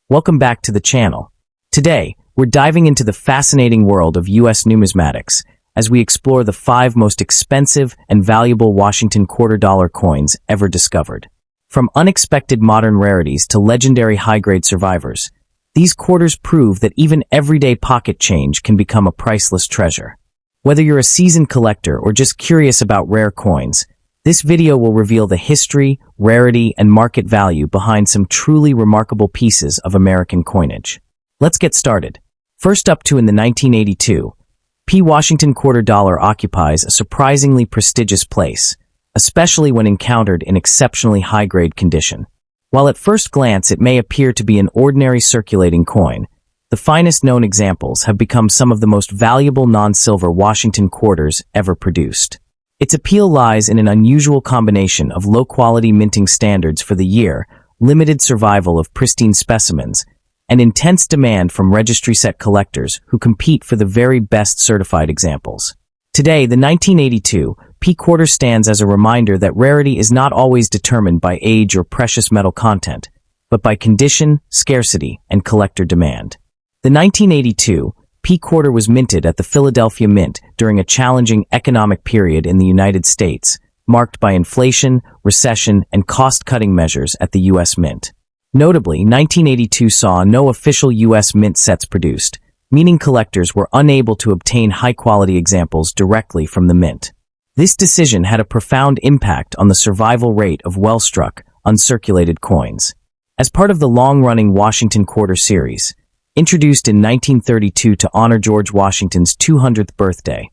Welcome back to the channel. Today, we're diving into the fascinating world of U.S. numismatics as we explore the 5 most expensive and valuable Washington quarter-dollar coins ever discovered. From unexpected modern rarities to legendary high-grade survivors, these quarters prove that even everyday pocket change can become a priceless treasure. Whether you're a seasoned collector or just curious about rare coins, this video will reveal the history, rarity, and market value behind some truly remarkable pieces of American coinage. Let's get started. First up in the 1982, Washington quarter dollar occupies a surprisingly prestigious place, especially when encountered in exceptionally high-grade condition. While at first glance it may appear to be an ordinary circulating coin, the finest known examples have become some of the most valuable non-silver Washington quarters ever produced. Its appeal lies in an unusual combination of low-quality minting standards for the year, limited survival of pristine specimens, and intense demand from registry-set collectors who compete for the very best certified examples. Today, the 1982 P quarter stands as a reminder that rarity is not always determined by age or precious metal content, but by condition, scarcity, and collector demand. The 1982 P quarter was minted at the Philadelphia Mint during a challenging economic period in the United States, marked by inflation, recession, and cost-cutting measures at the U.S. Mint. Notably, 1982 saw no official U.S. Mint sets produced, meaning collectors were unable to obtain high-quality examples directly from the Mint. This decision had a profound impact on the survival rate of well-struck, uncirculated coins. As part of the long-running Washington Quarter series, introduced in 1932 to honor George Washington's 200th birthday,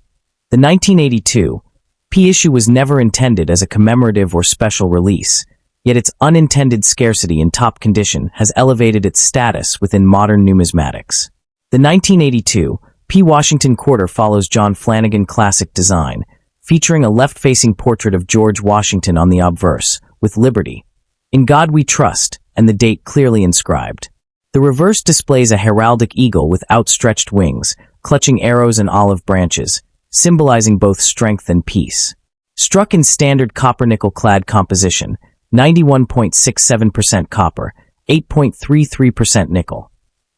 the 1982 P issue was never intended as a commemorative or special release, yet its unintended scarcity in top condition has elevated its status within modern numismatics. The 1982 P Washington Quarter follows John Flanagan classic design, featuring a left-facing portrait of George Washington on the obverse, with Liberty, "In God We Trust," and the date clearly inscribed. The reverse displays a heraldic eagle with outstretched wings, clutching arrows and olive branches, symbolizing both strength and peace. Struck in standard copper-nickel clad composition, 91.67% copper, 8.33% nickel.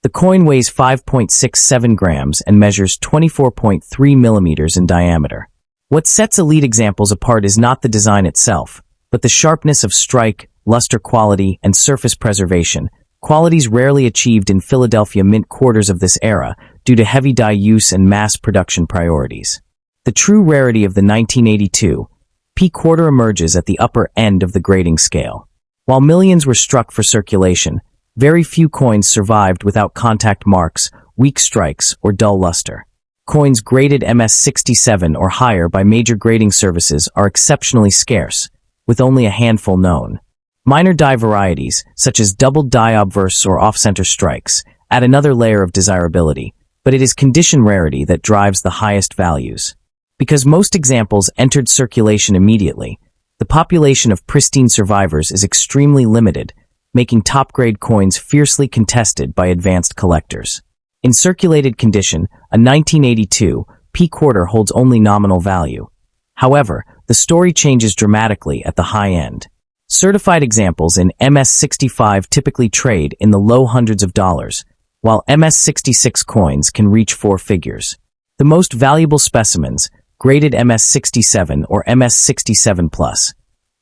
The coin weighs 5.67 grams and measures 24.3 millimeters in diameter. What sets elite examples apart is not the design itself, but the sharpness of strike, luster quality, and surface preservation, qualities rarely achieved in Philadelphia Mint quarters of this era due to heavy die use and mass production priorities. The true rarity of the 1982 P quarter emerges at the upper end of the grading scale. While millions were struck for circulation, very few coins survived without contact marks, weak strikes, or dull luster. Coins graded MS67 or higher by major grading services are exceptionally scarce, with only a handful known. Minor die varieties, such as doubled die obverse or off-center strikes, add another layer of desirability, but it is condition rarity that drives the highest values. Because most examples entered circulation immediately, the population of pristine survivors is extremely limited, making top-grade coins fiercely contested by advanced collectors. In circulated condition, a 1982 P quarter holds only nominal value. However, the story changes dramatically at the high end. Certified examples in MS65 typically trade in the low hundreds of dollars, while MS66 coins can reach 4 figures. The most valuable specimens, graded MS67 or MS67+,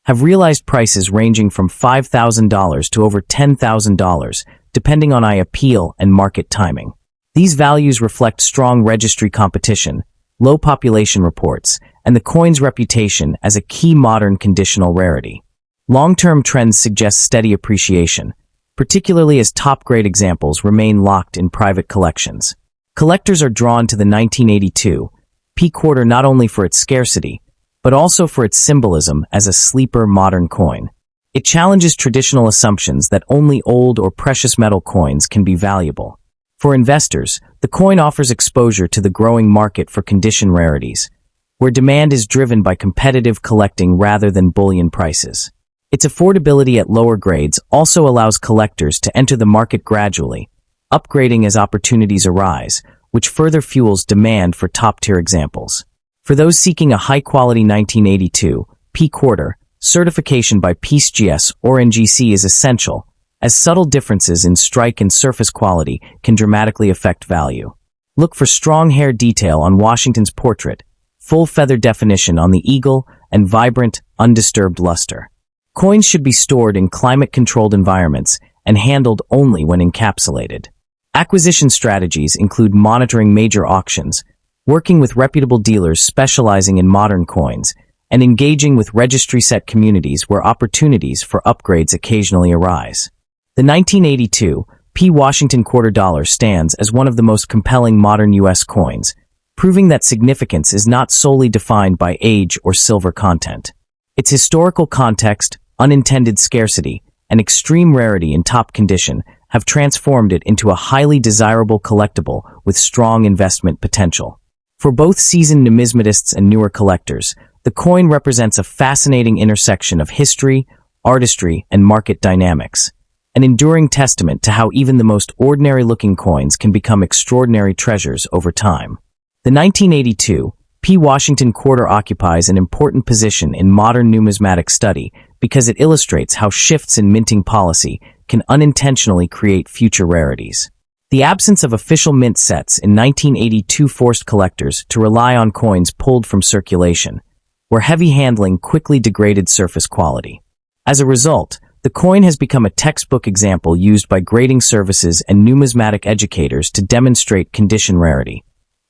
have realized prices ranging from $5,000 to over $10,000, depending on appeal and market timing. These values reflect strong registry competition, low population reports, and the coin's reputation as a key modern conditional rarity. Long-term trends suggest steady appreciation, particularly as top-grade examples remain locked in private collections. Collectors are drawn to the 1982 P quarter not only for its scarcity, but also for its symbolism as a sleeper modern coin. It challenges traditional assumptions that only old or precious metal coins can be valuable. For investors, the coin offers exposure to the growing market for condition rarities, where demand is driven by competitive collecting rather than bullion prices. Its affordability at lower grades also allows collectors to enter the market gradually, upgrading as opportunities arise, which further fuels demand for top-tier examples. For those seeking a high-quality 1982 P quarter, certification by PeaceGS or NGC is essential, as subtle differences in strike and surface quality can dramatically affect value. Look for strong hair detail on Washington's portrait, full feather definition on the eagle, and vibrant, undisturbed luster. Coins should be stored in climate-controlled environments and handled only when encapsulated. Acquisition strategies include monitoring major auctions, working with reputable dealers specializing in modern coins, and engaging with registry-set communities where opportunities for upgrades occasionally arise. The 1982 P. Washington quarter dollar stands as one of the most compelling modern U.S. coins, proving that significance is not solely defined by age or silver content. Its historical context, unintended scarcity, and extreme rarity in top condition have transformed it into a highly desirable collectible with strong investment potential. For both seasoned numismatists and newer collectors, the coin represents a fascinating intersection of history, artistry, and market dynamics, an enduring testament to how even the most ordinary-looking coins can become extraordinary treasures over time. The 1982 P. Washington quarter occupies an important position in modern numismatic study because it illustrates how shifts in minting policy can unintentionally create future rarities. The absence of official mint sets in 1982 forced collectors to rely on coins pulled from circulation, where heavy handling quickly degraded surface quality. As a result, the coin has become a textbook example used by grading services and numismatic educators to demonstrate condition rarity,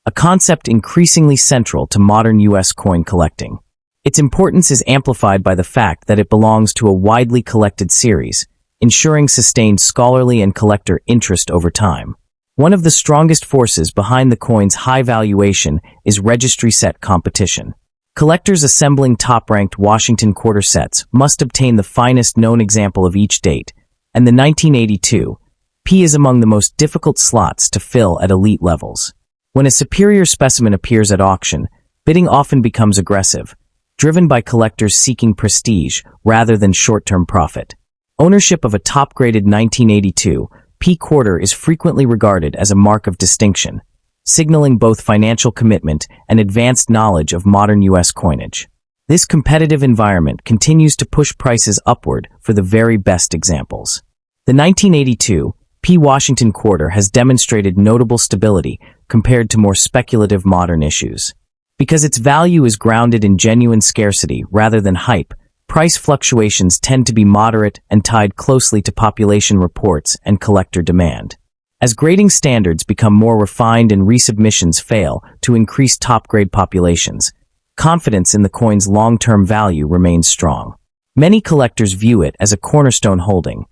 a concept increasingly central to modern U.S. coin collecting. Its importance is amplified by the fact that it belongs to a widely collected series, ensuring sustained scholarly and collector interest over time. One of the strongest forces behind the coin's high valuation is registry-set competition. Collectors assembling top-ranked Washington quarter sets must obtain the finest known example of each date, and the 1982 P is among the most difficult slots to fill at elite levels. When a superior specimen appears at auction, bidding often becomes aggressive, driven by collectors seeking prestige rather than short-term profit. Ownership of a top-graded 1982 P quarter is frequently regarded as a mark of distinction, signaling both financial commitment and advanced knowledge of modern U.S. coinage. This competitive environment continues to push prices upward for the very best examples. The 1982 P. Washington quarter has demonstrated notable stability compared to more speculative modern issues. Because its value is grounded in genuine scarcity rather than hype, price fluctuations tend to be moderate and tied closely to population reports and collector demand. As grading standards become more refined and resubmissions fail to increase top-grade populations, confidence in the coin's long-term value remains strong. Many collectors view it as a cornerstone holding,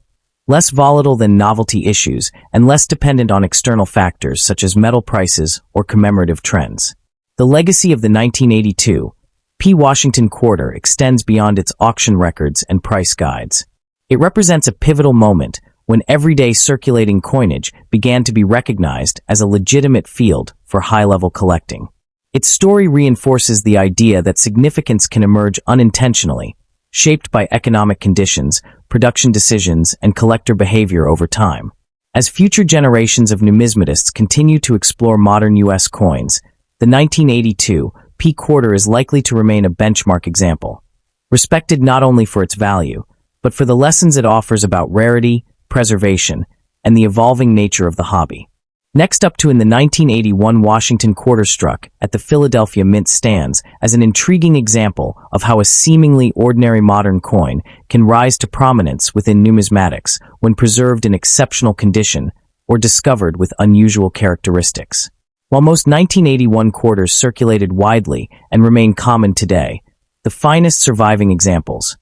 less volatile than novelty issues and less dependent on external factors such as metal prices or commemorative trends. The legacy of the 1982 P. Washington quarter extends beyond its auction records and price guides. It represents a pivotal moment when everyday circulating coinage began to be recognized as a legitimate field for high-level collecting. Its story reinforces the idea that significance can emerge unintentionally, shaped by economic conditions, production decisions, and collector behavior over time. As future generations of numismatists continue to explore modern U.S. coins, the 1982 P quarter is likely to remain a benchmark example, respected not only for its value, but for the lessons it offers about rarity, preservation, and the evolving nature of the hobby. Next up to in the 1981 Washington quarter struck at the Philadelphia Mint stands as an intriguing example of how a seemingly ordinary modern coin can rise to prominence within numismatics when preserved in exceptional condition or discovered with unusual characteristics. While most 1981 quarters circulated widely and remain common today, the finest surviving examples,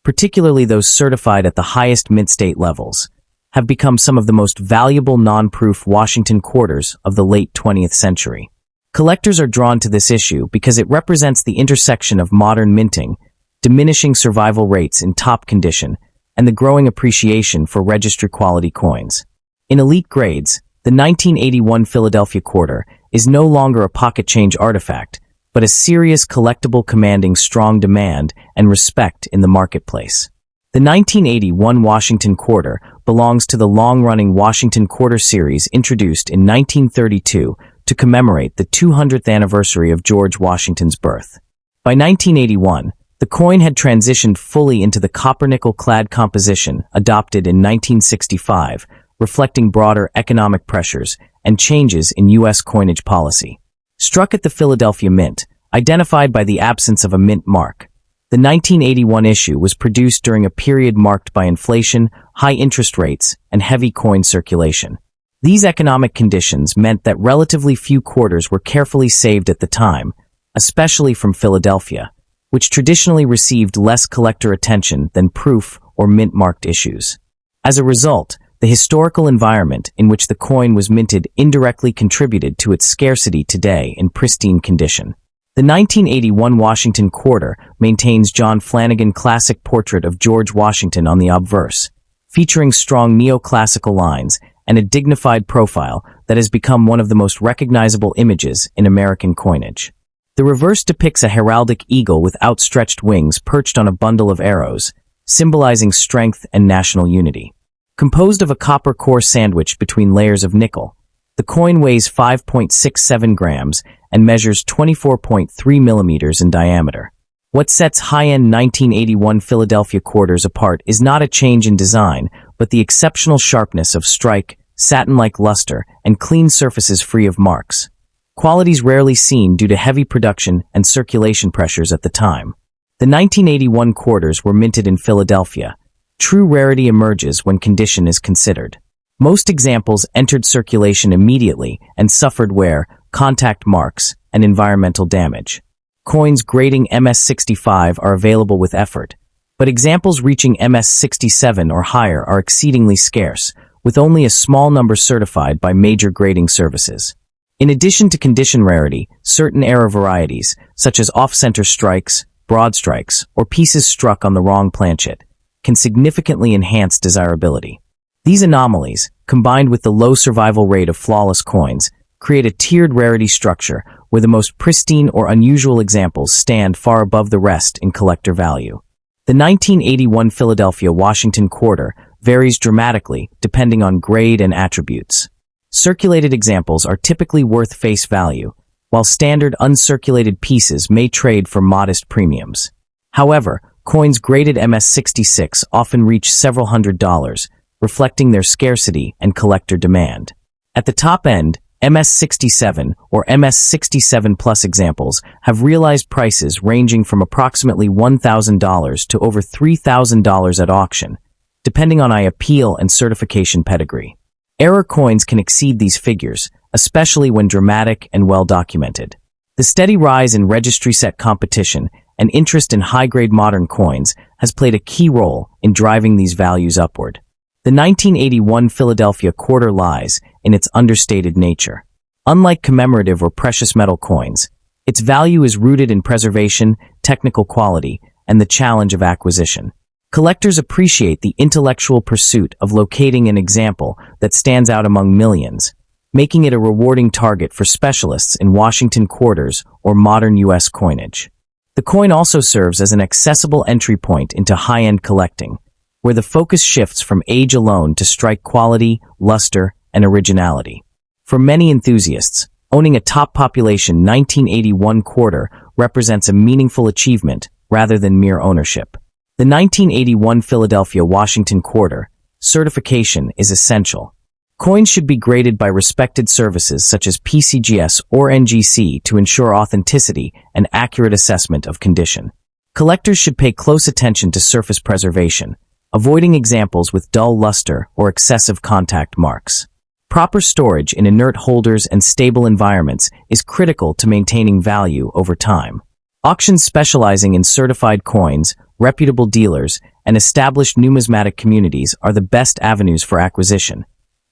particularly those certified at the highest mint state levels, have become some of the most valuable non-proof Washington quarters of the late 20th century. Collectors are drawn to this issue because it represents the intersection of modern minting, diminishing survival rates in top condition, and the growing appreciation for registry-quality coins. In elite grades, the 1981 Philadelphia quarter is no longer a pocket change artifact, but a serious collectible commanding strong demand and respect in the marketplace. The 1981 Washington quarter belongs to the long-running Washington quarter series introduced in 1932 to commemorate the 200th anniversary of George Washington's birth. By 1981, The coin had transitioned fully into the copper-nickel-clad composition adopted in 1965, reflecting broader economic pressures and changes in U.S. coinage policy. Struck at the Philadelphia Mint, identified by the absence of a mint mark, the 1981 issue was produced during a period marked by inflation, high interest rates, and heavy coin circulation. These economic conditions meant that relatively few quarters were carefully saved at the time, especially from Philadelphia, which traditionally received less collector attention than proof or mint-marked issues. As a result, the historical environment in which the coin was minted indirectly contributed to its scarcity today in pristine condition. The 1981 Washington Quarter maintains John Flanagan classic portrait of George Washington on the obverse, featuring strong neoclassical lines and a dignified profile that has become one of the most recognizable images in American coinage. The reverse depicts a heraldic eagle with outstretched wings perched on a bundle of arrows, symbolizing strength and national unity. Composed of a copper core sandwiched between layers of nickel, the coin weighs 5.67 grams and measures 24.3 millimeters in diameter. What sets high-end 1981 Philadelphia quarters apart is not a change in design, but the exceptional sharpness of strike, satin-like luster, and clean surfaces free of marks. Qualities rarely seen due to heavy production and circulation pressures at the time. The 1981 quarters were minted in Philadelphia. True rarity emerges when condition is considered. Most examples entered circulation immediately and suffered wear, contact marks, and environmental damage. Coins grading MS-65 are available with effort, but examples reaching MS-67 or higher are exceedingly scarce, with only a small number certified by major grading services. In addition to condition rarity, certain error varieties, such as off-center strikes, broad strikes, or pieces struck on the wrong planchet, can significantly enhance desirability. These anomalies, combined with the low survival rate of flawless coins, create a tiered rarity structure where the most pristine or unusual examples stand far above the rest in collector value. The 1981 Philadelphia Washington Quarter varies dramatically depending on grade and attributes. Circulated examples are typically worth face value, while standard uncirculated pieces may trade for modest premiums. However, coins graded MS-66 often reach several $100s, reflecting their scarcity and collector demand. At the top end, MS-67 or MS-67 Plus examples have realized prices ranging from approximately $1,000 to over $3,000 at auction, depending on eye appeal and certification pedigree. Error coins can exceed these figures, especially when dramatic and well documented. The steady rise in registry set competition and interest in high-grade modern coins has played a key role in driving these values upward. The 1981 Philadelphia Quarter lies in its understated nature. Unlike commemorative or precious metal coins, its value is rooted in preservation, technical quality, and the challenge of acquisition. Collectors appreciate the intellectual pursuit of locating an example that stands out among millions, making it a rewarding target for specialists in Washington quarters or modern U.S. coinage. The coin also serves as an accessible entry point into high-end collecting, where the focus shifts from age alone to strike quality, luster, and originality. For many enthusiasts, owning a top population 1981 quarter represents a meaningful achievement rather than mere ownership. The 1981 Philadelphia Washington Quarter certification is essential. Coins should be graded by respected services such as PCGS or NGC to ensure authenticity and accurate assessment of condition. Collectors should pay close attention to surface preservation, avoiding examples with dull luster or excessive contact marks. Proper storage in inert holders and stable environments is critical to maintaining value over time. Auctions specializing in certified coins, reputable dealers, and established numismatic communities are the best avenues for acquisition,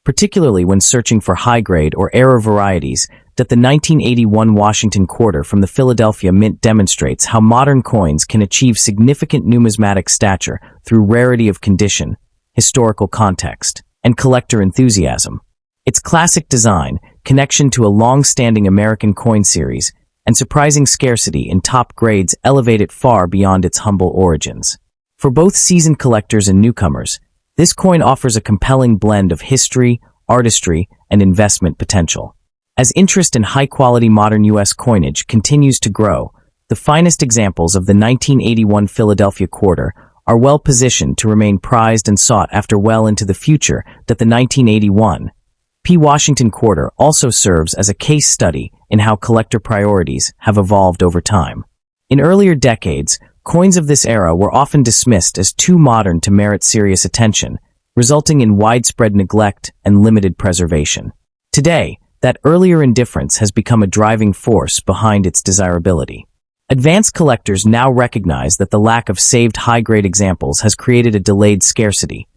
particularly when searching for high-grade or error varieties. That the 1981 Washington Quarter from the Philadelphia Mint demonstrates how modern coins can achieve significant numismatic stature through rarity of condition, historical context, and collector enthusiasm. Its classic design, connection to a long-standing American coin series, and surprising scarcity in top grades elevate it far beyond its humble origins. For both seasoned collectors and newcomers, this coin offers a compelling blend of history, artistry, and investment potential. As interest in high-quality modern U.S. coinage continues to grow, the finest examples of the 1981 Philadelphia quarter are well positioned to remain prized and sought after well into the future. That the 1981 P. Washington quarter also serves as a case study in how collector priorities have evolved over time. In earlier decades, coins of this era were often dismissed as too modern to merit serious attention, resulting in widespread neglect and limited preservation. Today, that earlier indifference has become a driving force behind its desirability. Advanced collectors now recognize that the lack of saved high-grade examples has created a delayed scarcity,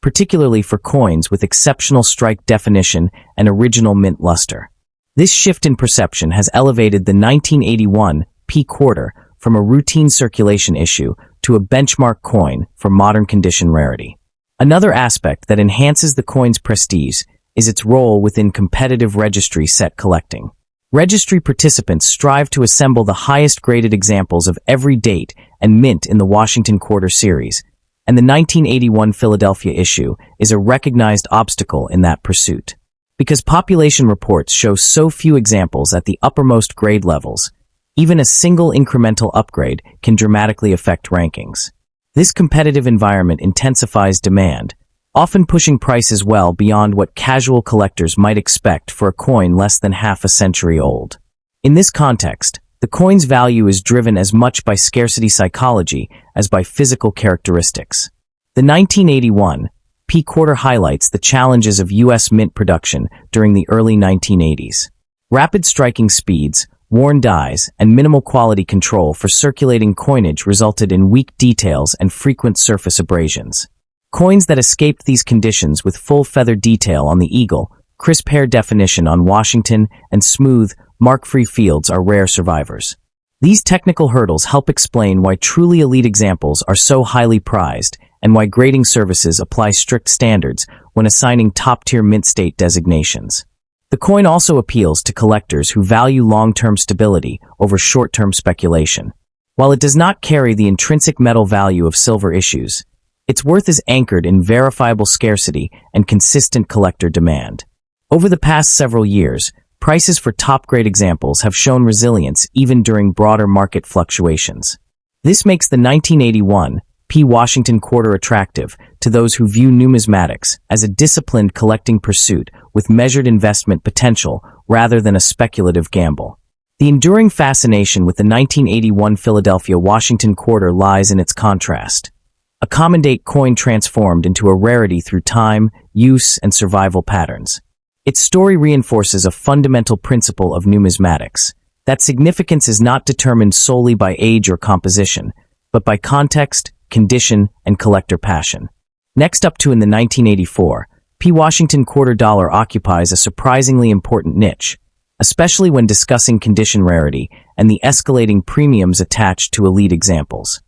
particularly for coins with exceptional strike definition and original mint luster. This shift in perception has elevated the 1981 P quarter from a routine circulation issue to a benchmark coin for modern condition rarity. Another aspect that enhances the coin's prestige is its role within competitive registry set collecting. Registry participants strive to assemble the highest graded examples of every date and mint in the Washington Quarter series, and the 1981 Philadelphia issue is a recognized obstacle in that pursuit. Because population reports show so few examples at the uppermost grade levels, even a single incremental upgrade can dramatically affect rankings. This competitive environment intensifies demand, often pushing prices well beyond what casual collectors might expect for a coin less than half a century old. In this context, the coin's value is driven as much by scarcity psychology as by physical characteristics. The 1981 P quarter highlights the challenges of U.S. mint production during the early 1980s. Rapid striking speeds, worn dies, and minimal quality control for circulating coinage resulted in weak details and frequent surface abrasions. Coins that escaped these conditions with full feather detail on the eagle, crisp hair definition on Washington, and smooth, mark-free fields are rare survivors. These technical hurdles help explain why truly elite examples are so highly prized and why grading services apply strict standards when assigning top-tier mint state designations. The coin also appeals to collectors who value long-term stability over short-term speculation. While it does not carry the intrinsic metal value of silver issues, its worth is anchored in verifiable scarcity and consistent collector demand. Over the past several years, prices for top-grade examples have shown resilience even during broader market fluctuations. This makes the 1981 P. Washington quarter attractive to those who view numismatics as a disciplined collecting pursuit with measured investment potential rather than a speculative gamble. The enduring fascination with the 1981 Philadelphia Washington quarter lies in its contrast. A common date coin transformed into a rarity through time, use, and survival patterns. Its story reinforces a fundamental principle of numismatics, that significance is not determined solely by age or composition, but by context, condition, and collector passion. Next up in the 1984, P. Washington quarter dollar occupies a surprisingly important niche, especially when discussing condition rarity and the escalating premiums attached to elite examples.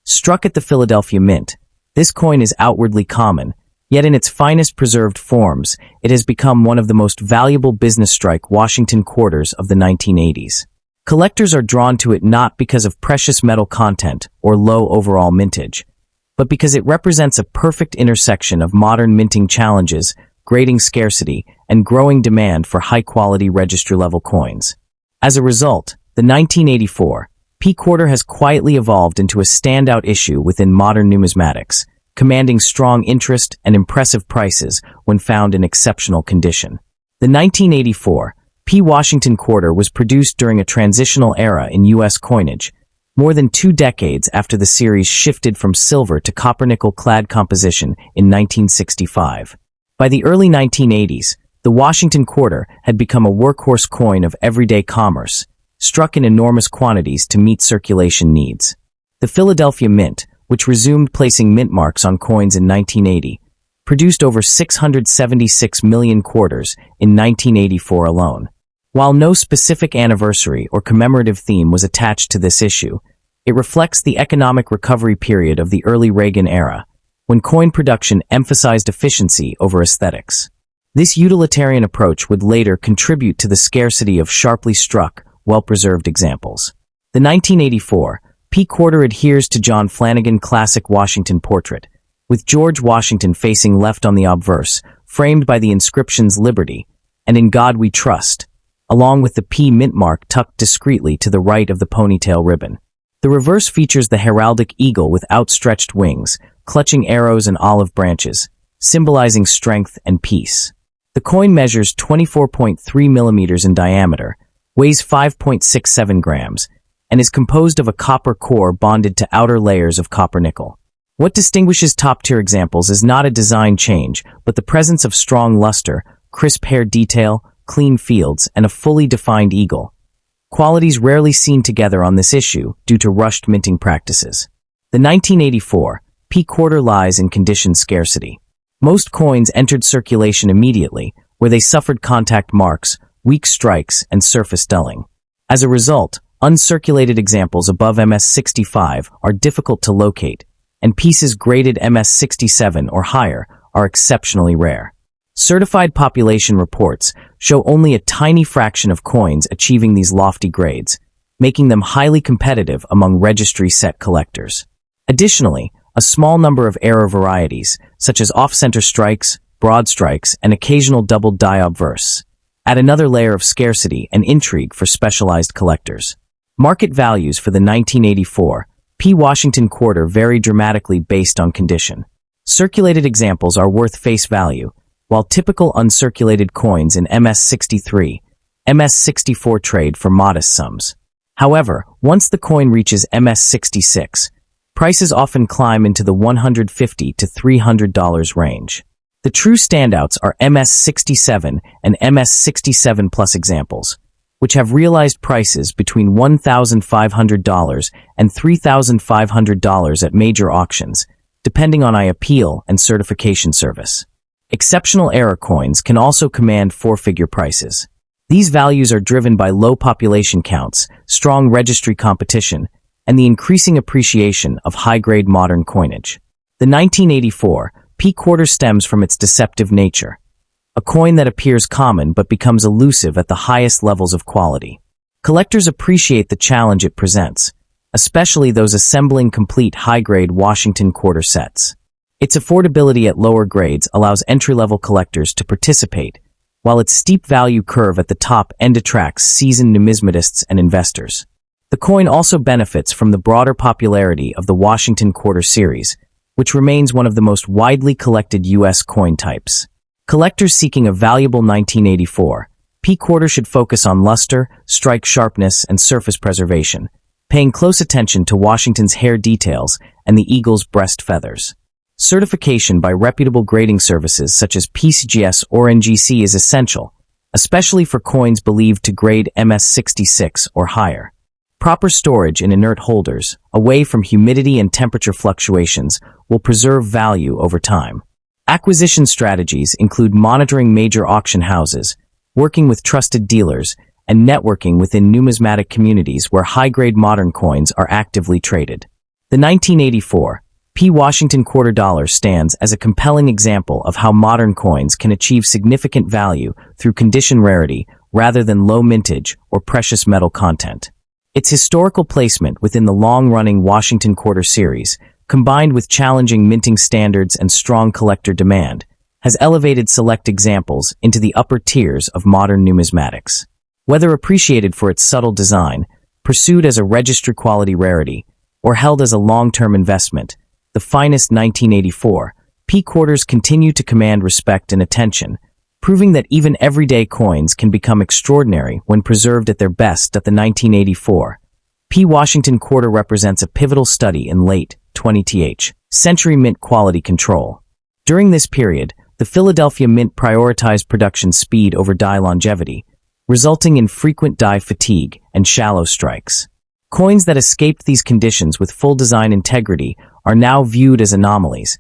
Struck at the Philadelphia Mint, this coin is outwardly common, yet in its finest preserved forms, it has become one of the most valuable business strike Washington quarters of the 1980s. Collectors are drawn to it not because of precious metal content or low overall mintage, but because it represents a perfect intersection of modern minting challenges, grading scarcity, and growing demand for high-quality registry-level coins. As a result, the 1984 P quarter has quietly evolved into a standout issue within modern numismatics, commanding strong interest and impressive prices when found in exceptional condition. The 1984 P. Washington quarter was produced during a transitional era in U.S. coinage, more than 2 decades after the series shifted from silver to copper-nickel clad composition in 1965. By the early 1980s, the Washington quarter had become a workhorse coin of everyday commerce, struck in enormous quantities to meet circulation needs. The Philadelphia Mint, which resumed placing mint marks on coins in 1980, produced over 676 million quarters in 1984 alone. While no specific anniversary or commemorative theme was attached to this issue, it reflects the economic recovery period of the early Reagan era, when coin production emphasized efficiency over aesthetics. This utilitarian approach would later contribute to the scarcity of sharply struck, well-preserved examples. The 1984 P quarter adheres to John Flanagan classic Washington portrait, with George Washington facing left on the obverse, framed by the inscriptions Liberty and In God We Trust, along with the P mint mark tucked discreetly to the right of the ponytail ribbon. The reverse features the heraldic eagle with outstretched wings, clutching arrows and olive branches, symbolizing strength and peace. The coin measures 24.3 millimeters in diameter, weighs 5.67 grams, and is composed of a copper core bonded to outer layers of copper nickel. What distinguishes top-tier examples is not a design change, but the presence of strong luster, crisp hair detail, clean fields, and a fully defined eagle. Qualities rarely seen together on this issue due to rushed minting practices. The 1984 P quarter lies in condition scarcity. Most coins entered circulation immediately, where they suffered contact marks, weak strikes, and surface dulling. As a result, uncirculated examples above MS65 are difficult to locate, and pieces graded MS67 or higher are exceptionally rare. Certified population reports show only a tiny fraction of coins achieving these lofty grades, making them highly competitive among registry set collectors. Additionally, a small number of error varieties, such as off-center strikes, broad strikes, and occasional double die obverse, add another layer of scarcity and intrigue for specialized collectors. Market values for the 1984 P Washington quarter vary dramatically based on condition. Circulated examples are worth face value, while typical uncirculated coins in MS63, MS64 trade for modest sums. However, once the coin reaches MS66, prices often climb into the $150 to $300 range. The true standouts are MS67 and MS67 Plus examples, which have realized prices between $1,500 and $3,500 at major auctions, depending on IAPL and certification service. Exceptional error coins can also command four-figure prices. These values are driven by low population counts, strong registry competition, and the increasing appreciation of high-grade modern coinage. The 1984 P quarter stems from its deceptive nature, a coin that appears common but becomes elusive at the highest levels of quality. Collectors appreciate the challenge it presents, especially those assembling complete high-grade Washington quarter sets. Its affordability at lower grades allows entry-level collectors to participate, while its steep value curve at the top end attracts seasoned numismatists and investors. The coin also benefits from the broader popularity of the Washington quarter series, which remains one of the most widely collected U.S. coin types. Collectors seeking a valuable 1984 P quarter should focus on luster, strike sharpness, and surface preservation, paying close attention to Washington's hair details and the eagle's breast feathers. Certification by reputable grading services such as PCGS or NGC is essential, especially for coins believed to grade MS66 or higher. Proper storage in inert holders, away from humidity and temperature fluctuations, will preserve value over time. Acquisition strategies include monitoring major auction houses, working with trusted dealers, and networking within numismatic communities where high-grade modern coins are actively traded. The 1984 P Washington quarter dollar stands as a compelling example of how modern coins can achieve significant value through condition rarity rather than low mintage or precious metal content. Its historical placement within the long-running Washington quarter series, combined with challenging minting standards and strong collector demand, has elevated select examples into the upper tiers of modern numismatics. Whether appreciated for its subtle design, pursued as a registry-quality rarity, or held as a long-term investment, the finest 1984 P quarters continue to command respect and attention, proving that even everyday coins can become extraordinary when preserved at their best. The 1984 P Washington quarter represents a pivotal study in late 20th century mint quality control. During this period, the Philadelphia Mint prioritized production speed over die longevity, resulting in frequent die fatigue and shallow strikes. Coins that escaped these conditions with full design integrity are now viewed as anomalies,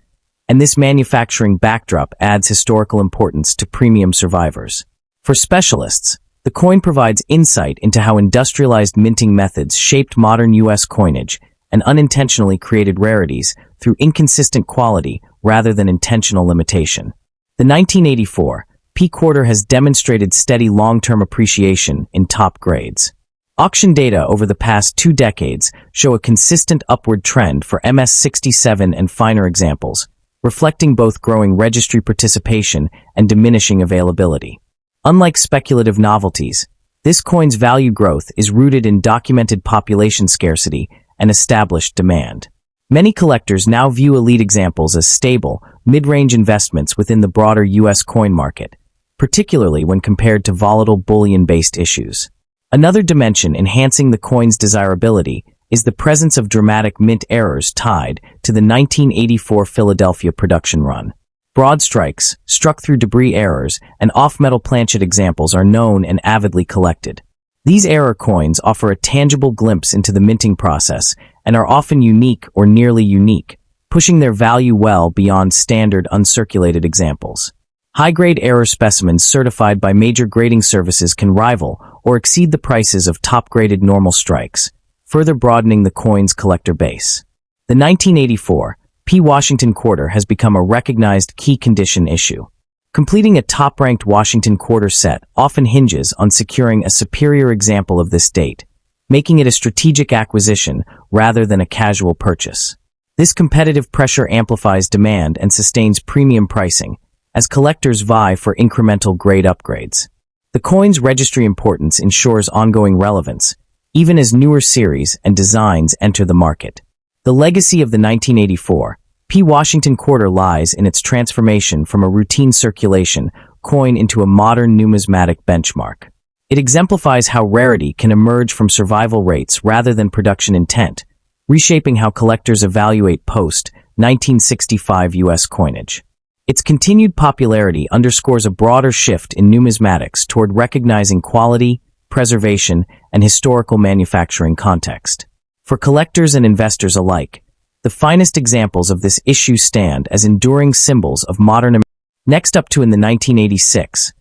and this manufacturing backdrop adds historical importance to premium survivors. For specialists, the coin provides insight into how industrialized minting methods shaped modern U.S. coinage and unintentionally created rarities through inconsistent quality rather than intentional limitation. The 1984 P quarter has demonstrated steady long-term appreciation in top grades. Auction data over the past 2 decades show a consistent upward trend for MS67 and finer examples, reflecting both growing registry participation and diminishing availability. Unlike speculative novelties, This coin's value growth is rooted in documented population scarcity and established demand. Many collectors now view elite examples as stable, mid-range investments within the broader U.S. coin market, particularly when compared to volatile bullion-based issues. Another dimension enhancing the coin's desirability is the presence of dramatic mint errors tied to the 1984 Philadelphia production run. Broad strikes, struck through debris errors, and off-metal planchet examples are known and avidly collected. These error coins offer a tangible glimpse into the minting process and are often unique or nearly unique, pushing their value well beyond standard uncirculated examples. High-grade error specimens certified by major grading services can rival or exceed the prices of top-graded normal strikes, further broadening the coin's collector base. The 1984 P. Washington Quarter has become a recognized key condition issue. Completing a top-ranked Washington Quarter set often hinges on securing a superior example of this date, making it a strategic acquisition rather than a casual purchase. This competitive pressure amplifies demand and sustains premium pricing, as collectors vie for incremental grade upgrades. The coin's registry importance ensures ongoing relevance, even as newer series and designs enter the market. The legacy of the 1984 P. Washington Quarter lies in its transformation from a routine circulation coin into a modern numismatic benchmark. It exemplifies how rarity can emerge from survival rates rather than production intent, reshaping how collectors evaluate post-1965 U.S. coinage. Its continued popularity underscores a broader shift in numismatics toward recognizing quality, preservation, and historical manufacturing context. For collectors and investors alike, the finest examples of this issue stand as enduring symbols of modern America. Next up to in the 1986,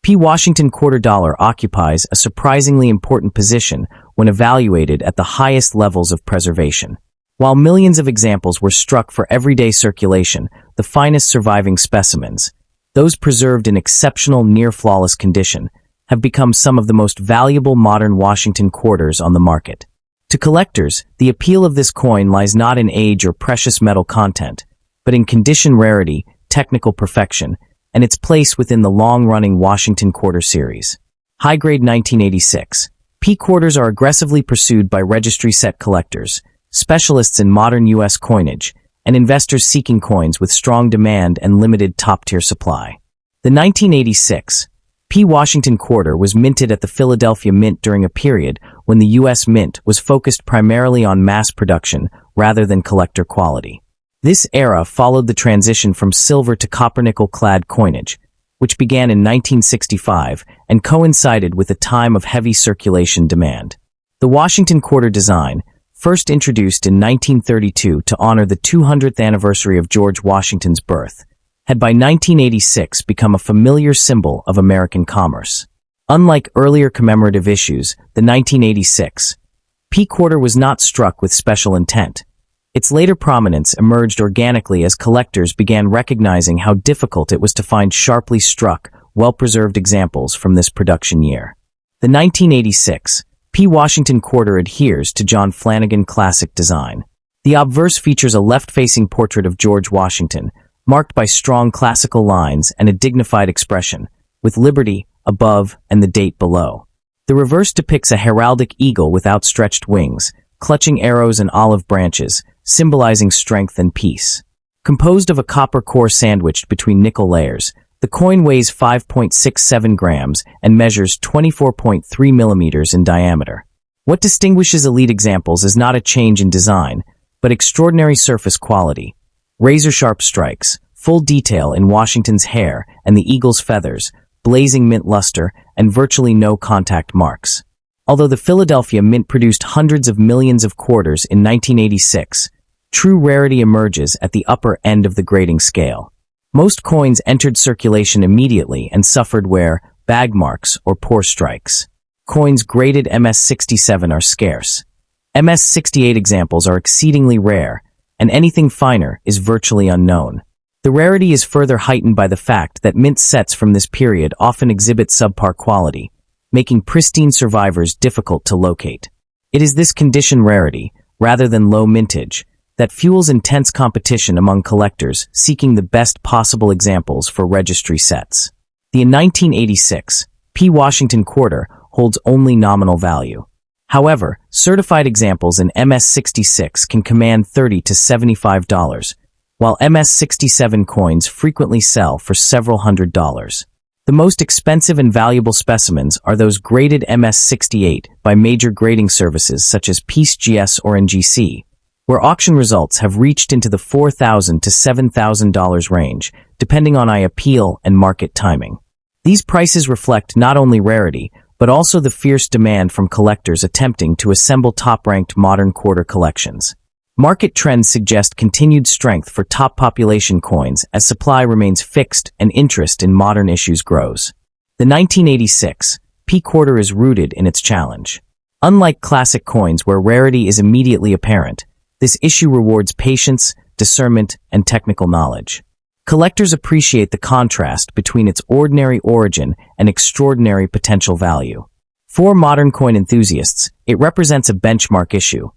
P. Washington Quarter dollar occupies a surprisingly important position when evaluated at the highest levels of preservation. While millions of examples were struck for everyday circulation, the finest surviving specimens, those preserved in exceptional near-flawless condition, have become some of the most valuable modern Washington quarters on the market. To collectors, the appeal of this coin lies not in age or precious metal content, but in condition rarity, technical perfection, and its place within the long-running Washington Quarter series. High-grade 1986. P quarters are aggressively pursued by registry set collectors, specialists in modern U.S. coinage, and investors seeking coins with strong demand and limited top-tier supply. The 1986 P. Washington Quarter was minted at the Philadelphia Mint during a period when the U.S. Mint was focused primarily on mass production rather than collector quality. This era followed the transition from silver to copper-nickel-clad coinage, which began in 1965 and coincided with a time of heavy circulation demand. The Washington Quarter design, first introduced in 1932 to honor the 200th anniversary of George Washington's birth, had by 1986 become a familiar symbol of American commerce. Unlike earlier commemorative issues, the 1986 P quarter was not struck with special intent. Its later prominence emerged organically as collectors began recognizing how difficult it was to find sharply struck, well-preserved examples from this production year. The 1986 P. Washington Quarter adheres to John Flanagan classic design. The obverse features a left-facing portrait of George Washington, marked by strong classical lines and a dignified expression, with liberty above and the date below. The reverse depicts a heraldic eagle with outstretched wings, clutching arrows and olive branches, symbolizing strength and peace. Composed of a copper core sandwiched between nickel layers, the coin weighs 5.67 grams and measures 24.3 millimeters in diameter. What distinguishes elite examples is not a change in design, but extraordinary surface quality. Razor-sharp strikes, full detail in Washington's hair and the eagle's feathers, blazing mint luster, and virtually no contact marks. Although the Philadelphia Mint produced hundreds of millions of quarters in 1986, true rarity emerges at the upper end of the grading scale. Most coins entered circulation immediately and suffered wear, bag marks, or poor strikes. Coins graded MS-67 are scarce. MS-68 examples are exceedingly rare, and anything finer is virtually unknown. The rarity is further heightened by the fact that mint sets from this period often exhibit subpar quality, making pristine survivors difficult to locate. It is this condition rarity, rather than low mintage, that fuels intense competition among collectors seeking the best possible examples for registry sets. The 1986 P. Washington Quarter holds only nominal value. However, certified examples in MS-66 can command $30 to $75, while MS-67 coins frequently sell for several $100s. The most expensive and valuable specimens are those graded MS-68 by major grading services such as PeaceGS or NGC, where auction results have reached into the $4,000 to $7,000 range, depending on appeal and market timing. These prices reflect not only rarity, but also the fierce demand from collectors attempting to assemble top-ranked modern quarter collections. Market trends suggest continued strength for top population coins as supply remains fixed and interest in modern issues grows. The 1986 P quarter is rooted in its challenge. Unlike classic coins where rarity is immediately apparent, this issue rewards patience, discernment, and technical knowledge. Collectors appreciate the contrast between its ordinary origin and extraordinary potential value. For modern coin enthusiasts, it represents a benchmark issue,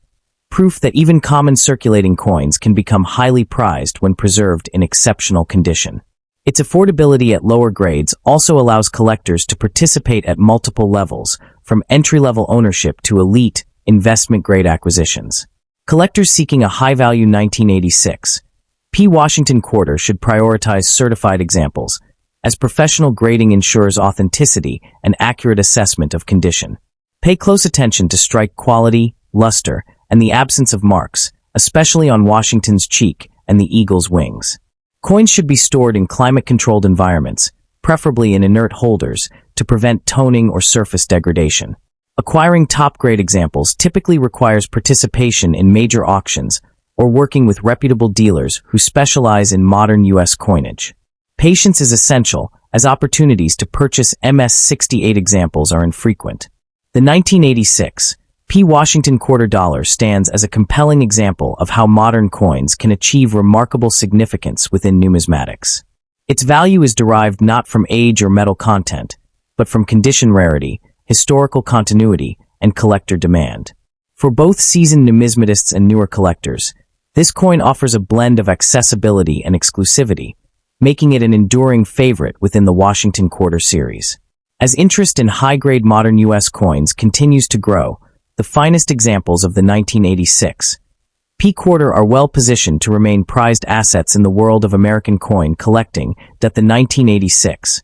proof that even common circulating coins can become highly prized when preserved in exceptional condition. Its affordability at lower grades also allows collectors to participate at multiple levels, from entry-level ownership to elite, investment-grade acquisitions. Collectors seeking a high-value 1986 P Washington quarter should prioritize certified examples, as professional grading ensures authenticity and accurate assessment of condition. Pay close attention to strike quality, luster, and the absence of marks, especially on Washington's cheek and the eagle's wings. Coins should be stored in climate-controlled environments, preferably in inert holders, to prevent toning or surface degradation. Acquiring top-grade examples typically requires participation in major auctions or working with reputable dealers who specialize in modern U.S. coinage. Patience is essential, as opportunities to purchase MS-68 examples are infrequent. The 1986 P Washington quarter dollar stands as a compelling example of how modern coins can achieve remarkable significance within numismatics. Its value is derived not from age or metal content, but from condition rarity, historical continuity, and collector demand. For both seasoned numismatists and newer collectors, this coin offers a blend of accessibility and exclusivity, making it an enduring favorite within the Washington Quarter series. As interest in high-grade modern U.S. coins continues to grow, the finest examples of the 1986 P quarter are well positioned to remain prized assets in the world of American coin collecting. That the 1986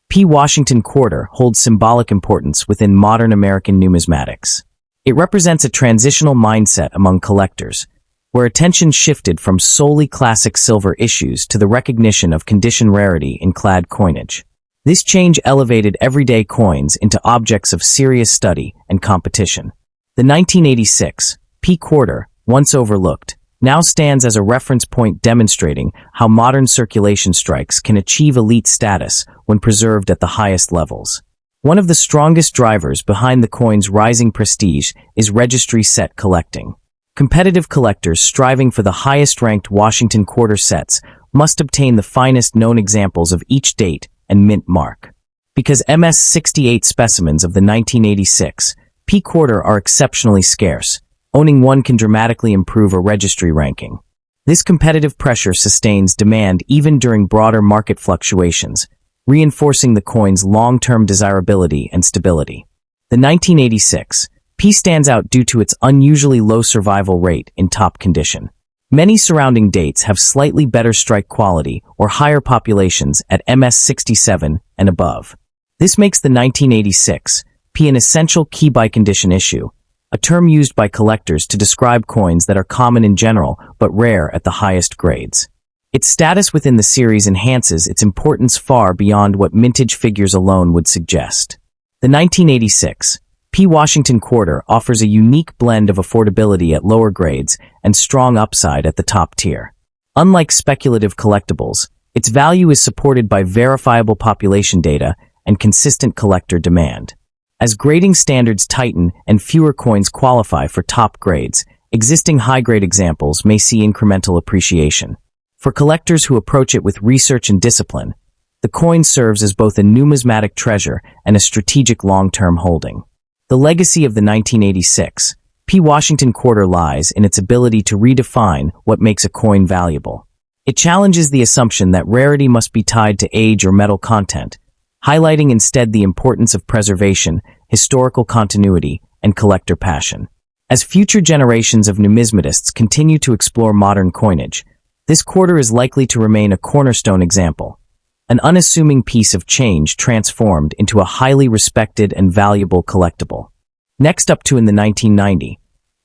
P Washington quarter holds symbolic importance within modern American numismatics. It represents a transitional mindset among collectors, where attention shifted from solely classic silver issues to the recognition of condition rarity in clad coinage. This change elevated everyday coins into objects of serious study and competition. The 1986 P quarter, once overlooked, now stands as a reference point demonstrating how modern circulation strikes can achieve elite status when preserved at the highest levels. One of the strongest drivers behind the coin's rising prestige is registry set collecting. Competitive collectors striving for the highest-ranked Washington quarter sets must obtain the finest known examples of each date and mint mark. Because MS-68 specimens of the 1986 P quarter are exceptionally scarce, owning one can dramatically improve a registry ranking. This competitive pressure sustains demand even during broader market fluctuations, reinforcing the coin's long-term desirability and stability. The 1986 P stands out due to its unusually low survival rate in top condition. Many surrounding dates have slightly better strike quality or higher populations at MS-67 and above. This makes the 1986 P an essential key by condition issue, a term used by collectors to describe coins that are common in general but rare at the highest grades. Its status within the series enhances its importance far beyond what mintage figures alone would suggest. The 1986 P Washington quarter offers a unique blend of affordability at lower grades and strong upside at the top tier. Unlike speculative collectibles, its value is supported by verifiable population data and consistent collector demand. As grading standards tighten and fewer coins qualify for top grades, existing high-grade examples may see incremental appreciation. For collectors who approach it with research and discipline, the coin serves as both a numismatic treasure and a strategic long-term holding. The legacy of the 1986 P Washington quarter lies in its ability to redefine what makes a coin valuable. It challenges the assumption that rarity must be tied to age or metal content, highlighting instead the importance of preservation, historical continuity, and collector passion. As future generations of numismatists continue to explore modern coinage, this quarter is likely to remain a cornerstone example, an unassuming piece of change transformed into a highly respected and valuable collectible. Next up in the 1990,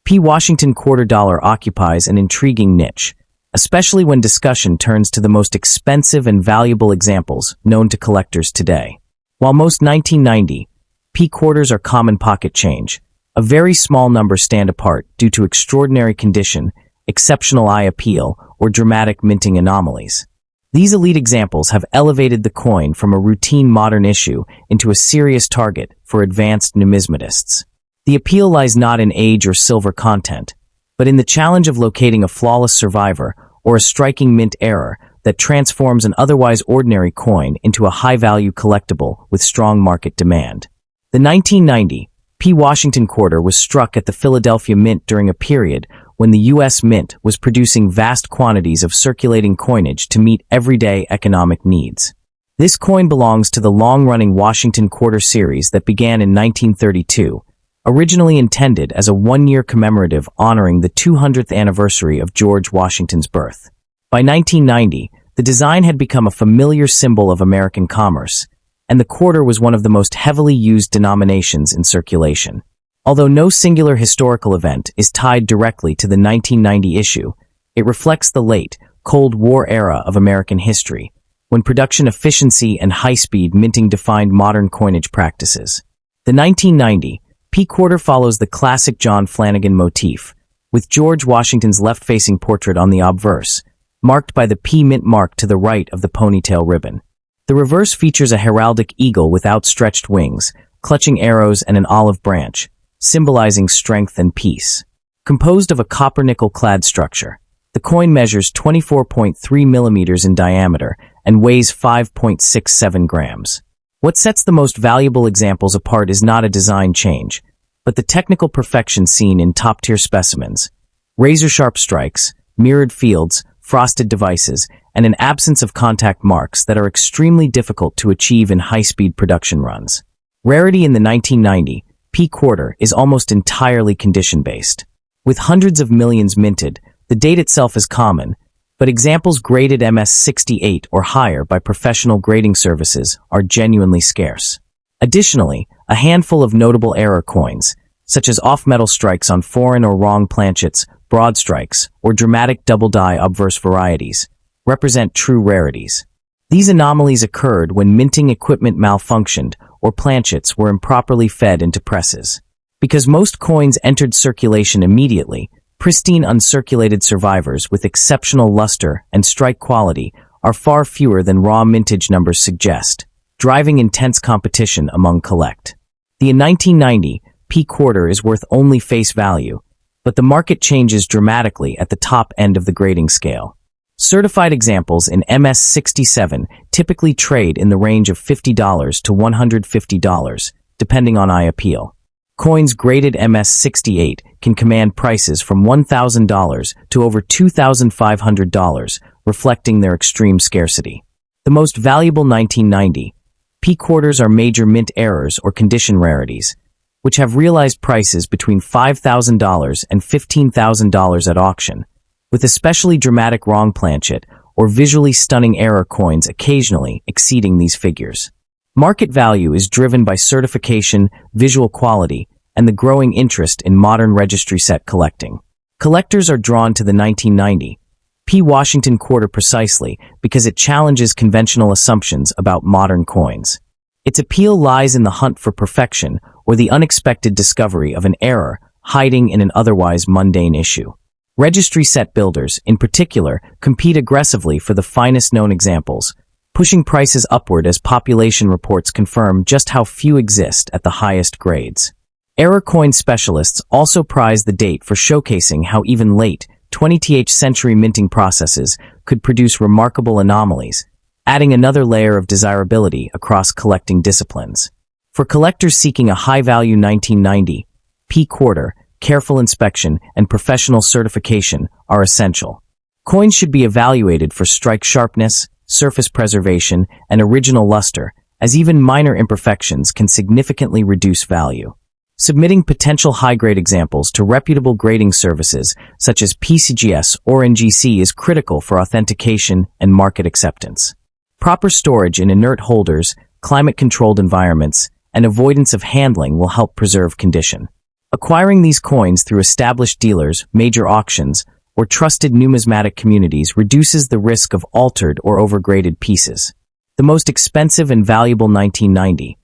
P. Washington quarter dollar occupies an intriguing niche, especially when discussion turns to the most expensive and valuable examples known to collectors today. While most 1990 P quarters are common pocket change, a very small number stand apart due to extraordinary condition, exceptional eye appeal, or dramatic minting anomalies. These elite examples have elevated the coin from a routine modern issue into a serious target for advanced numismatists. The appeal lies not in age or silver content, but in the challenge of locating a flawless survivor or a striking mint error that transforms an otherwise ordinary coin into a high-value collectible with strong market demand. The 1990 P. Washington quarter was struck at the Philadelphia Mint during a period when the U.S. Mint was producing vast quantities of circulating coinage to meet everyday economic needs. This coin belongs to the long-running Washington Quarter series that began in 1932, originally intended as a one-year commemorative honoring the 200th anniversary of George Washington's birth. By 1990, the design had become a familiar symbol of American commerce, and the quarter was one of the most heavily used denominations in circulation. Although no singular historical event is tied directly to the 1990 issue, it reflects the late, Cold War era of American history, when production efficiency and high-speed minting defined modern coinage practices. The 1990 P quarter follows the classic John Flanagan motif, with George Washington's left-facing portrait on the obverse, marked by the P mint mark to the right of the ponytail ribbon. The reverse features a heraldic eagle with outstretched wings, clutching arrows and an olive branch, symbolizing strength and peace. Composed of a copper-nickel-clad structure, the coin measures 24.3 millimeters in diameter and weighs 5.67 grams. What sets the most valuable examples apart is not a design change, but the technical perfection seen in top-tier specimens. Razor-sharp strikes, mirrored fields, frosted devices, and an absence of contact marks that are extremely difficult to achieve in high-speed production runs. Rarity in the 1990 P quarter is almost entirely condition-based. With hundreds of millions minted, the date itself is common, but examples graded MS-68 or higher by professional grading services are genuinely scarce. Additionally, a handful of notable error coins, such as off-metal strikes on foreign or wrong planchets, broad strikes, or dramatic double-die obverse varieties, represent true rarities. These anomalies occurred when minting equipment malfunctioned or planchets were improperly fed into presses. Because most coins entered circulation immediately, pristine uncirculated survivors with exceptional luster and strike quality are far fewer than raw mintage numbers suggest, driving intense competition among collect. The 1990 P quarter is worth only face value, but the market changes dramatically at the top end of the grading scale. Certified examples in MS-67 typically trade in the range of $50 to $150, depending on eye appeal. Coins graded MS-68 can command prices from $1,000 to over $2,500, reflecting their extreme scarcity. The most valuable 1990 P quarters are major mint errors or condition rarities, which have realized prices between $5,000 and $15,000 at auction, with especially dramatic wrong planchet or visually stunning error coins occasionally exceeding these figures. Market value is driven by certification, visual quality, and the growing interest in modern registry set collecting. Collectors are drawn to the 1990 P. Washington quarter precisely because it challenges conventional assumptions about modern coins. Its appeal lies in the hunt for perfection or the unexpected discovery of an error hiding in an otherwise mundane issue. Registry set builders, in particular, compete aggressively for the finest known examples, pushing prices upward as population reports confirm just how few exist at the highest grades. Error coin specialists also prize the date for showcasing how even late 20th century minting processes could produce remarkable anomalies, adding another layer of desirability across collecting disciplines. For collectors seeking a high-value 1990 P quarter, careful inspection and professional certification are essential. Coins should be evaluated for strike sharpness, surface preservation, and original luster, as even minor imperfections can significantly reduce value. Submitting potential high-grade examples to reputable grading services such as PCGS or NGC is critical for authentication and market acceptance. Proper storage in inert holders, climate-controlled environments, and avoidance of handling will help preserve condition. Acquiring these coins through established dealers, major auctions, or trusted numismatic communities reduces the risk of altered or overgraded pieces. The most expensive and valuable 1990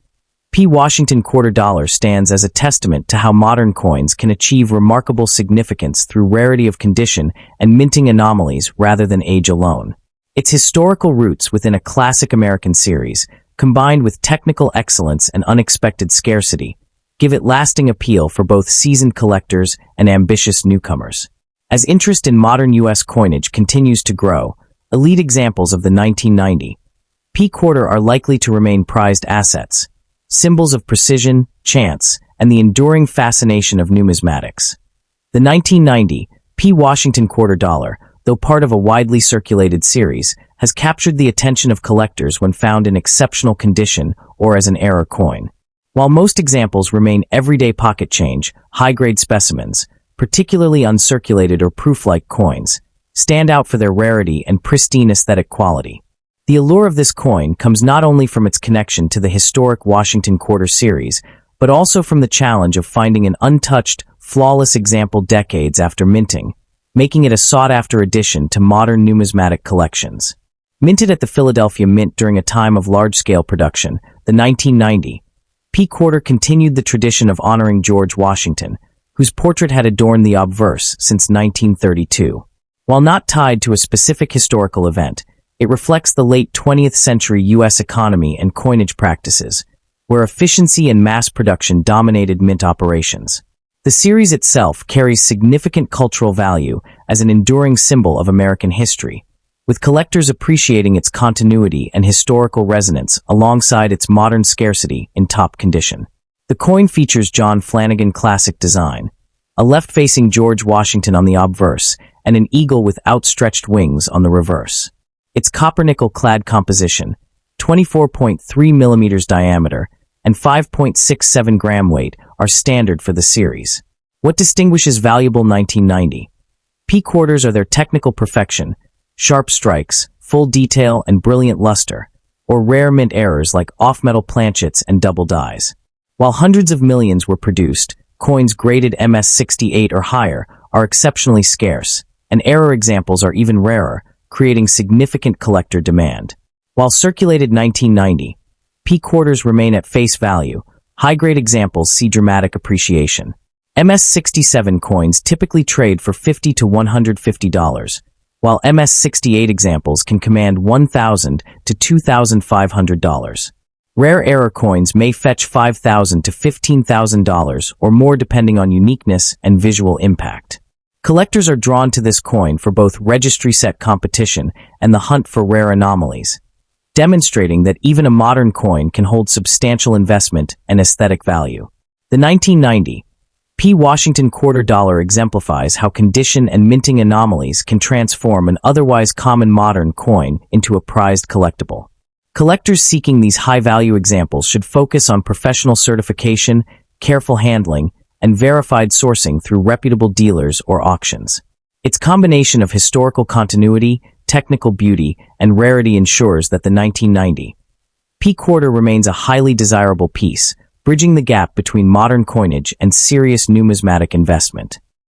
P. Washington quarter dollar stands as a testament to how modern coins can achieve remarkable significance through rarity of condition and minting anomalies rather than age alone. Its historical roots within a classic American series, combined with technical excellence and unexpected scarcity, give it lasting appeal for both seasoned collectors and ambitious newcomers. As interest in modern U.S. coinage continues to grow, elite examples of the 1990 P quarter are likely to remain prized assets, symbols of precision, chance, and the enduring fascination of numismatics. The 1990 P. Washington quarter dollar, though part of a widely circulated series, has captured the attention of collectors when found in exceptional condition or as an error coin. While most examples remain everyday pocket change, high-grade specimens, particularly uncirculated or proof-like coins, stand out for their rarity and pristine aesthetic quality. The allure of this coin comes not only from its connection to the historic Washington quarter series, but also from the challenge of finding an untouched, flawless example decades after minting, making it a sought-after addition to modern numismatic collections. Minted at the Philadelphia Mint during a time of large-scale production, the 1990 P quarter continued the tradition of honoring George Washington, whose portrait had adorned the obverse since 1932. While not tied to a specific historical event, it reflects the late 20th century U.S. economy and coinage practices, where efficiency and mass production dominated mint operations. The series itself carries significant cultural value as an enduring symbol of American history, with collectors appreciating its continuity and historical resonance alongside its modern scarcity in top condition. The coin features John Flanagan classic design, a left-facing George Washington on the obverse and an eagle with outstretched wings on the reverse. Its copper-nickel-clad composition, 24.3 mm diameter, and 5.67 gram weight are standard for the series. What distinguishes valuable 1990 P quarters are their technical perfection, sharp strikes, full detail, and brilliant luster, or rare mint errors like off-metal planchets and double dies. While hundreds of millions were produced, coins graded MS-68 or higher are exceptionally scarce, and error examples are even rarer, creating significant collector demand. While circulated 1990 P quarters remain at face value, high-grade examples see dramatic appreciation. MS-67 coins typically trade for $50 to $150, while MS-68 examples can command $1,000 to $2,500. Rare error coins may fetch $5,000 to $15,000 or more depending on uniqueness and visual impact. Collectors are drawn to this coin for both registry set competition and the hunt for rare anomalies, demonstrating that even a modern coin can hold substantial investment and aesthetic value. The 1990 P. Washington quarter dollar exemplifies how condition and minting anomalies can transform an otherwise common modern coin into a prized collectible. Collectors seeking these high-value examples should focus on professional certification, careful handling, and verified sourcing through reputable dealers or auctions. Its combination of historical continuity, technical beauty, and rarity ensures that the 1990 P quarter remains a highly desirable piece, bridging the gap between modern coinage and serious numismatic investment.